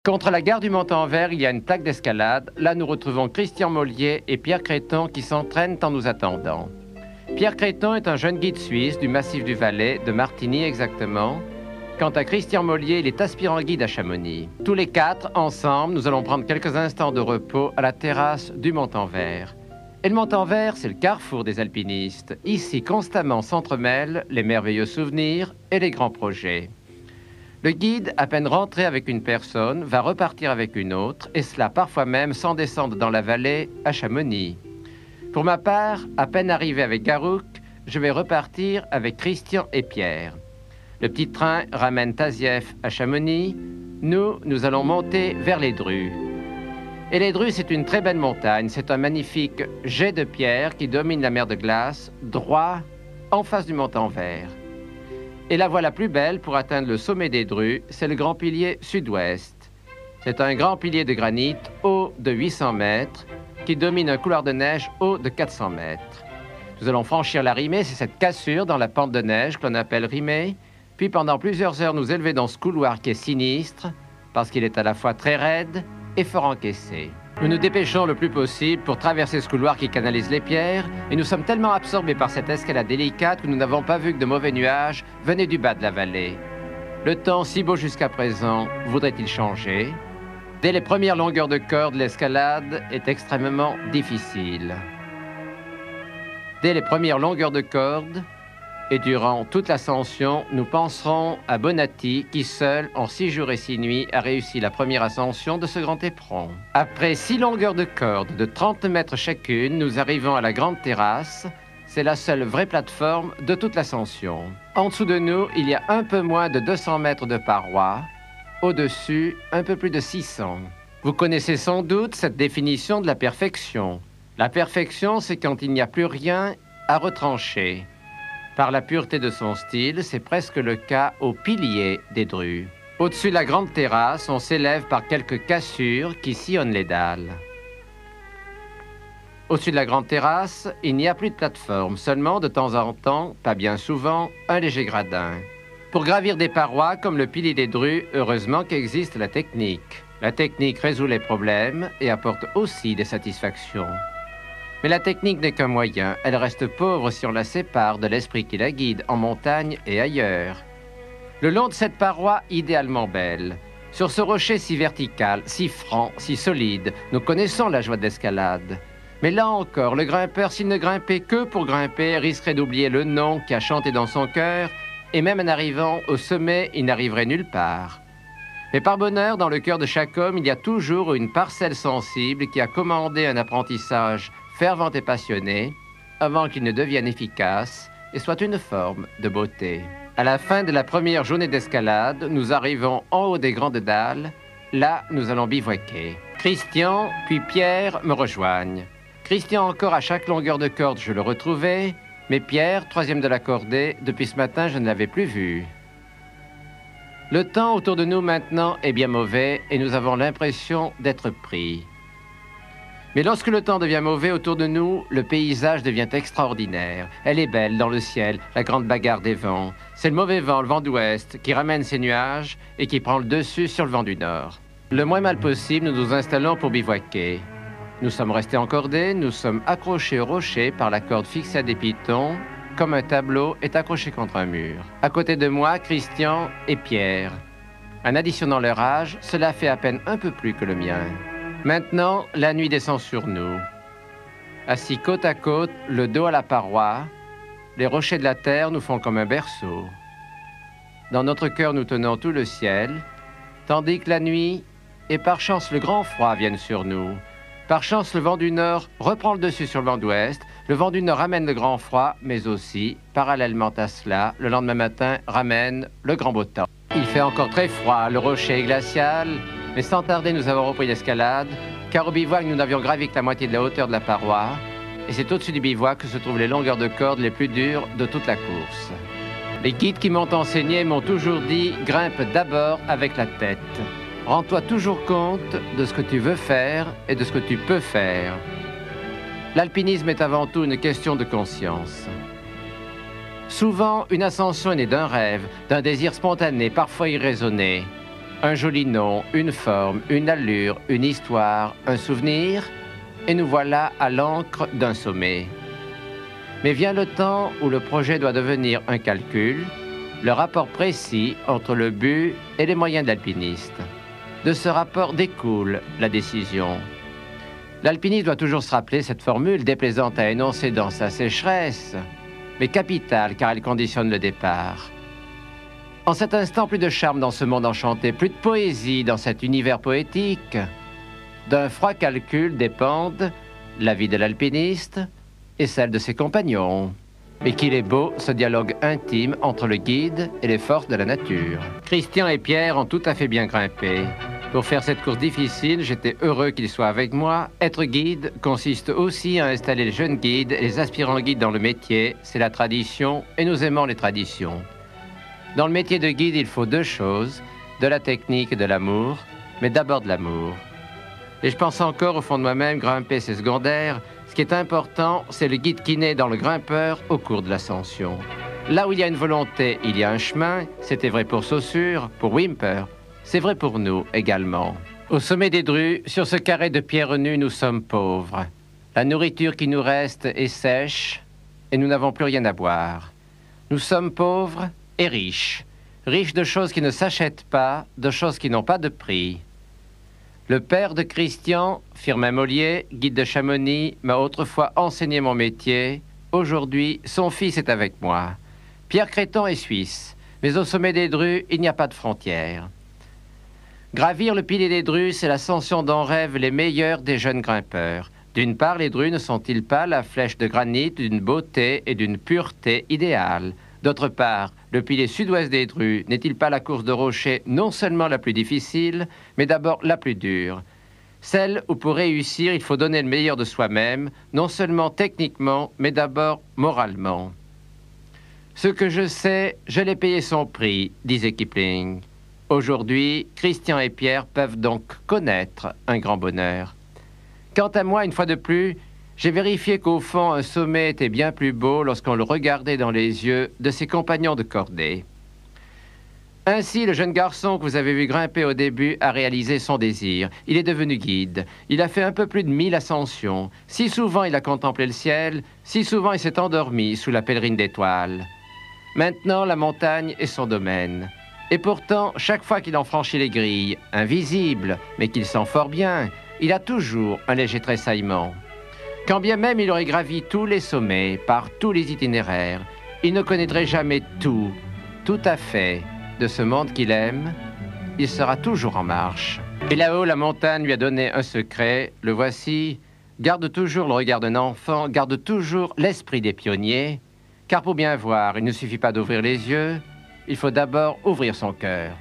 Contre la gare du Montanvert, il y a une plaque d'escalade. Là, nous retrouvons Christian Mollier et Pierre Créton qui s'entraînent en nous attendant. Pierre Créton est un jeune guide suisse du massif du Valais, de Martigny exactement. Quant à Christian Mollier, il est aspirant guide à Chamonix. Tous les quatre, ensemble, nous allons prendre quelques instants de repos à la terrasse du Montanvert. Et le Montanvert, c'est le carrefour des alpinistes. Ici, constamment s'entremêlent les merveilleux souvenirs et les grands projets. Le guide, à peine rentré avec une personne, va repartir avec une autre, et cela parfois même sans descendre dans la vallée à Chamonix. Pour ma part, à peine arrivé avec Garouk, je vais repartir avec Christian et Pierre. Le petit train ramène Tazieff à Chamonix. Nous allons monter vers les Drues. Et les Drues, c'est une très belle montagne. C'est un magnifique jet de pierre qui domine la mer de glace, droit en face du Montanvert. Et la voie la plus belle pour atteindre le sommet des Drues, c'est le grand pilier sud-ouest. C'est un grand pilier de granit haut de 800 mètres qui domine un couloir de neige haut de 400 mètres. Nous allons franchir la Rimée, c'est cette cassure dans la pente de neige que l'on appelle Rimée. Puis pendant plusieurs heures, nous élever dans ce couloir qui est sinistre parce qu'il est à la fois très raide et fort encaissé. Nous nous dépêchons le plus possible pour traverser ce couloir qui canalise les pierres et nous sommes tellement absorbés par cette escalade délicate que nous n'avons pas vu que de mauvais nuages venaient du bas de la vallée. Le temps, si beau jusqu'à présent, voudrait-il changer? Dès les premières longueurs de corde, l'escalade est extrêmement difficile. Dès les premières longueurs de corde, et durant toute l'ascension, nous penserons à Bonatti qui seul, en 6 jours et 6 nuits, a réussi la première ascension de ce grand éperon. Après 6 longueurs de corde de 30 mètres chacune, nous arrivons à la grande terrasse. C'est la seule vraie plateforme de toute l'ascension. En dessous de nous, il y a un peu moins de 200 mètres de parois. Au-dessus, un peu plus de 600. Vous connaissez sans doute cette définition de la perfection. La perfection, c'est quand il n'y a plus rien à retrancher. Par la pureté de son style, c'est presque le cas au pilier des Drues. Au-dessus de la grande terrasse, on s'élève par quelques cassures qui sillonnent les dalles. Au-dessus de la grande terrasse, il n'y a plus de plateforme, seulement de temps en temps, pas bien souvent, un léger gradin. Pour gravir des parois comme le pilier des Drues, heureusement qu'existe la technique. La technique résout les problèmes et apporte aussi des satisfactions. Mais la technique n'est qu'un moyen, elle reste pauvre si on la sépare de l'esprit qui la guide en montagne et ailleurs. Le long de cette paroi idéalement belle, sur ce rocher si vertical, si franc, si solide, nous connaissons la joie de l'escalade. Mais là encore, le grimpeur, s'il ne grimpait que pour grimper, risquerait d'oublier le nom qui a chanté dans son cœur, et même en arrivant au sommet, il n'arriverait nulle part. Mais par bonheur, dans le cœur de chaque homme, il y a toujours une parcelle sensible qui a commandé un apprentissage fervent et passionné, avant qu'il ne devienne efficace et soit une forme de beauté. À la fin de la première journée d'escalade, nous arrivons en haut des grandes dalles. Là, nous allons bivouaquer. Christian puis Pierre me rejoignent. Christian encore à chaque longueur de corde, je le retrouvais, mais Pierre, troisième de la cordée, depuis ce matin, je ne l'avais plus vu. Le temps autour de nous maintenant est bien mauvais et nous avons l'impression d'être pris. Mais lorsque le temps devient mauvais autour de nous, le paysage devient extraordinaire. Elle est belle dans le ciel, la grande bagarre des vents. C'est le mauvais vent, le vent d'ouest, qui ramène ces nuages et qui prend le dessus sur le vent du nord. Le moins mal possible, nous nous installons pour bivouaquer. Nous sommes restés encordés, nous sommes accrochés au rocher par la corde fixée à des pitons, comme un tableau est accroché contre un mur. À côté de moi, Christian et Pierre. En additionnant leur âge, cela fait à peine un peu plus que le mien. Maintenant, la nuit descend sur nous. Assis côte à côte, le dos à la paroi, les rochers de la terre nous font comme un berceau. Dans notre cœur, nous tenons tout le ciel, tandis que la nuit, et par chance le grand froid viennent sur nous. Par chance, le vent du nord reprend le dessus sur le vent d'ouest. Le vent du nord ramène le grand froid, mais aussi, parallèlement à cela, le lendemain matin, ramène le grand beau temps. Il fait encore très froid, le rocher est glacial, mais sans tarder, nous avons repris l'escalade, car au bivouac, nous n'avions gravi que la moitié de la hauteur de la paroi, et c'est au-dessus du bivouac que se trouvent les longueurs de corde les plus dures de toute la course. Les guides qui m'ont enseigné m'ont toujours dit « Grimpe d'abord avec la tête. Rends-toi toujours compte de ce que tu veux faire et de ce que tu peux faire. » L'alpinisme est avant tout une question de conscience. Souvent, une ascension est née d'un rêve, d'un désir spontané, parfois irraisonné. Un joli nom, une forme, une allure, une histoire, un souvenir, et nous voilà à l'ancre d'un sommet. Mais vient le temps où le projet doit devenir un calcul, le rapport précis entre le but et les moyens de l'alpiniste. De ce rapport découle la décision. L'alpiniste doit toujours se rappeler cette formule déplaisante à énoncer dans sa sécheresse, mais capitale car elle conditionne le départ. En cet instant, plus de charme dans ce monde enchanté, plus de poésie dans cet univers poétique. D'un froid calcul dépendent la vie de l'alpiniste et celle de ses compagnons. Et qu'il est beau, ce dialogue intime entre le guide et les forces de la nature. Christian et Pierre ont tout à fait bien grimpé. Pour faire cette course difficile, j'étais heureux qu'ils soient avec moi. Être guide consiste aussi à installer les jeunes guides et les aspirants guides dans le métier. C'est la tradition et nous aimons les traditions. Dans le métier de guide, il faut deux choses, de la technique et de l'amour, mais d'abord de l'amour. Et je pense encore au fond de moi-même, grimper c'est secondaire. Ce qui est important, c'est le guide qui naît dans le grimpeur au cours de l'ascension. Là où il y a une volonté, il y a un chemin. C'était vrai pour Saussure, pour Whymper. C'est vrai pour nous également. Au sommet des Drues, sur ce carré de pierre nue, nous sommes pauvres. La nourriture qui nous reste est sèche et nous n'avons plus rien à boire. Nous sommes pauvres et riches. Riches de choses qui ne s'achètent pas, de choses qui n'ont pas de prix. Le père de Christian, Firmin Mollier, guide de Chamonix, m'a autrefois enseigné mon métier. Aujourd'hui, son fils est avec moi. Pierre Créton est suisse, mais au sommet des Drues, il n'y a pas de frontières. Gravir le pilier des Drues, c'est l'ascension dont rêvent les meilleurs des jeunes grimpeurs. D'une part, les Drues ne sont-ils pas la flèche de granit d'une beauté et d'une pureté idéale? D'autre part, le pilier sud-ouest des Drues n'est-il pas la course de rocher non seulement la plus difficile, mais d'abord la plus dure? Celle où pour réussir, il faut donner le meilleur de soi-même, non seulement techniquement, mais d'abord moralement. Ce que je sais, je l'ai payé son prix, disait Kipling. Aujourd'hui, Christian et Pierre peuvent donc connaître un grand bonheur. Quant à moi, une fois de plus, j'ai vérifié qu'au fond, un sommet était bien plus beau lorsqu'on le regardait dans les yeux de ses compagnons de cordée. Ainsi, le jeune garçon que vous avez vu grimper au début a réalisé son désir. Il est devenu guide. Il a fait un peu plus de 1000 ascensions. Si souvent il a contemplé le ciel, si souvent il s'est endormi sous la pèlerine d'étoiles. Maintenant, la montagne est son domaine. Et pourtant, chaque fois qu'il en franchit les grilles, invisibles, mais qu'il sent fort bien, il a toujours un léger tressaillement. Quand bien même il aurait gravi tous les sommets, par tous les itinéraires, il ne connaîtrait jamais tout à fait, de ce monde qu'il aime. Il sera toujours en marche. Et là-haut, la montagne lui a donné un secret. Le voici. Garde toujours le regard d'un enfant, garde toujours l'esprit des pionniers. Car pour bien voir, il ne suffit pas d'ouvrir les yeux, il faut d'abord ouvrir son cœur.